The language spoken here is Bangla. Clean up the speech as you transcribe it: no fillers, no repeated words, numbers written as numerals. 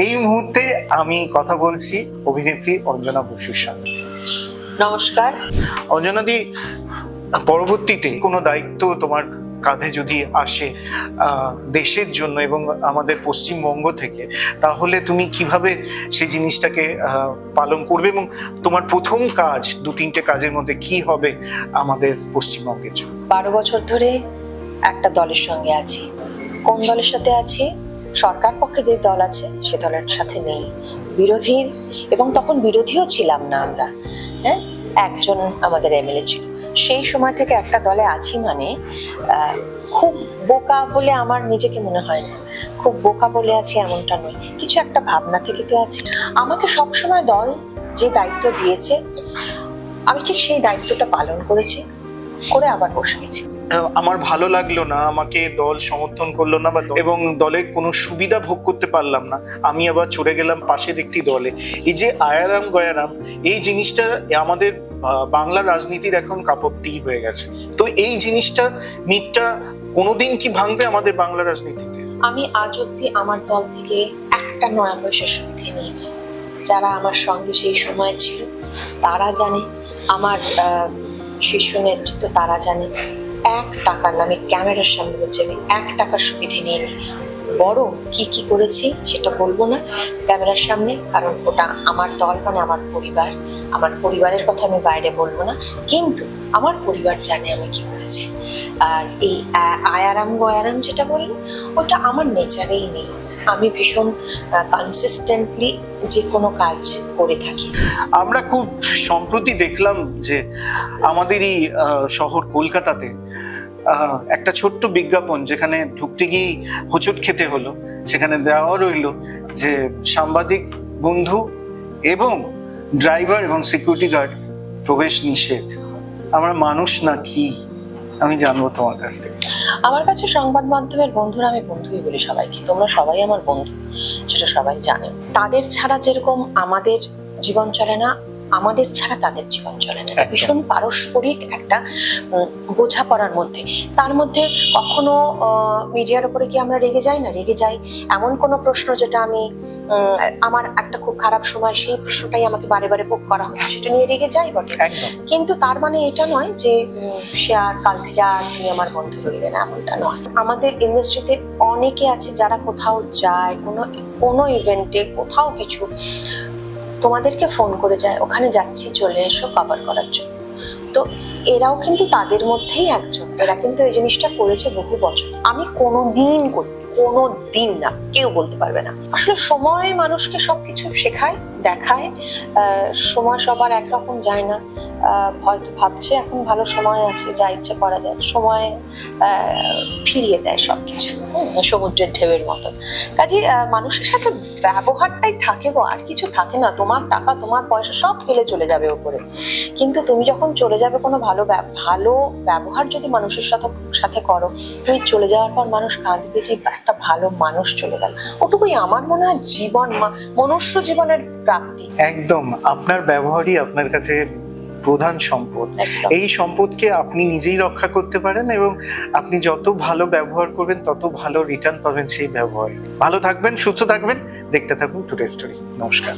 এই মুহূর্তে আমি কথা বলছি অভিনেত্রী অঞ্জনা বসুর সঙ্গে। নমস্কার অঞ্জনা দি, পরবর্তীতে কোনো দায়িত্ব তোমার কাঁধে যদি আসে দেশের জন্য এবং আমাদের পশ্চিমবঙ্গ থেকে, তাহলে তুমি কিভাবে সেই জিনিসটাকে পালন করবে এবং তোমার প্রথম কাজ, 2-3টে কাজের মধ্যে কি হবে আমাদের পশ্চিমবঙ্গের জন্য? 12 বছর ধরে একটা দলের সঙ্গে আছি। কোন দলের সাথে আছি? সরকার পক্ষে যে দল আছে সে দলের সাথে নেই, বিরোধী, এবং তখন বিরোধীও ছিলাম না আমরা। হ্যাঁ, একজন আমাদের এমএলএ ছিল। সেই সময় থেকে একটা দলে আছি মানে খুব বোকা বলে আমার নিজেকে মনে হয় না, খুব বোকা বলে আছি এমনটা নয়, কিছু একটা ভাবনা থেকে তো আছি। আমাকে সবসময় দল যে দায়িত্ব দিয়েছে আমি ঠিক সেই দায়িত্বটা পালন করেছি, করে আবার বসে গেছি। আমার ভালো লাগলো না, আমাকে দল সমর্থন করলো না, এবং দলে কোনো সুবিধা ভোগ করতে পারলাম না, আমি আবার চলে গেলাম পাশের একটি দলে। এই যে আয়ারাম গয়ারাম, এই জিনিসটা আমাদের বাংলা রাজনীতির এখন কাপড়টি হয়ে গেছে। তো এই জিনিসটা মিথটা কোনোদিন কি ভাঙবে আমাদের বাংলা রাজনীতিতে? আমি আজ অব্দি আমার দল থেকে একটা নয়া পয়সা সুবিধে নিই। যারা আমার সঙ্গে সেই সময় ছিল তারা জানে, আমার শীর্ষ নেতৃত্ব তারা জানে, 1 টাকার নামে ক্যামেরার সামনে বলছে আমি 1 টাকার সুবিধে নিয়ে নিই। বড় কি কি করেছি সেটা বলবো না ক্যামেরার সামনে, কারণ ওটা আমার দল মানে আমার পরিবার, আমার পরিবারের কথা আমি বাইরে বলবো না, কিন্তু আমার পরিবার জানে আমি কি করেছি। আর এই আয়ারাম গয়ারাম যেটা বললেন, ওটা আমার নেচারেই নেই। আমি ভীষণ কনসিস্টেন্টলি যে কোনো কাজ করে থাকি। আমরা খুব সম্প্রতি দেখলাম যে আমাদেরই শহর কলকাতাতে একটা ছোট্ট বিজ্ঞাপন, যেখানে ঢুকতে গিয়ে হোঁচট খেতে হলো, সেখানে দেওয়া রইলো যে সাংবাদিক বন্ধু এবং ড্রাইভার এবং সিকিউরিটি গার্ড প্রবেশ নিষেধ। আমরা মানুষ না কি, আমি জানবো তোমার কাছ থেকে। আমার কাছে সংবাদ মাধ্যমের বন্ধুরা, আমি বন্ধুই বলি সবাইকে, তোমরা সবাই আমার বন্ধু, সেটা সবাই জানে। তাদের ছাড়া যেরকম আমাদের জীবন চলে না, আমাদের ছাড়া তাদের জীবন চলে না। ভীষণ পারস্পরিক একটা বোঝাপড়ার মধ্যে, তার মধ্যে কখনো মিডিয়ার উপরে কি আমরা রেগে যাই না? রেগে যাই। এমন কোনো প্রশ্ন যেটা আমি আমার একটা খুব খারাপ সময়, সেই প্রশ্নটাই আমাকে বারে বারে পোক করা হচ্ছে, সেটা নিয়ে রেগে যাই বটে, কিন্তু তার মানে এটা নয় যে সে আর কাল থেকে আর তুমি আমার বন্ধু রইলে না, এমনটা নয়। আমাদের ইন্ডাস্ট্রিতে অনেকে আছে যারা কোথাও যায়, কোনো ইভেন্টে, কোথাও কিছু, তোমাদেরকে ফোন করে যায়, ওখানে যাচ্ছি চলে এসো কভার করার জন্য। তো এরাও কিন্তু তাদের মধ্যেই একজন, এরা কিন্তু এই জিনিসটা করেছে বহু বছর। আমি কোনোদিন করি, কোনোদিন না, কেউ বলতে পারবে না। আসলে সময় মানুষকে সবকিছু শেখায়, দেখায়। সময় সবার একরকম যায় না। হয়তো ভাবছে এখন ভালো সময় আছে, যা ইচ্ছে করা যায়, সময় ফিরিয়ে দেয় সবকিছু, সমুদ্রের ঢেউয়ের মতন। কাজে মানুষের সাথে ব্যবহারটাই থাকে গো, আর কিছু থাকে না। তোমার টাকা, তোমার পয়সা সব ফেলে চলে যাবে ওপরে, কিন্তু তুমি যখন চলে যাবে, কোনো ভালো ব্যবহার যদি মানুষের সাথে করো, তুমি চলে যাওয়ার পর মানুষ কাঁদবে যে একটা ভালো মানুষ চলে গেল। ওটুকুই আমার মনে হয় জীবন, মনুষ্য জীবনের প্রাপ্তি। একদম, আপনার ব্যবহারই আপনার কাছে প্রধান সম্পদ। এই সম্পদকে আপনি নিজেই রক্ষা করতে পারেন, এবং আপনি যত ভালো ব্যবহার করবেন তত ভালো রিটার্ন পাবেন সেই ব্যবহারে। ভালো থাকবেন, সুস্থ থাকবেন, দেখতে থাকুন টুডে স্টোরি। নমস্কার।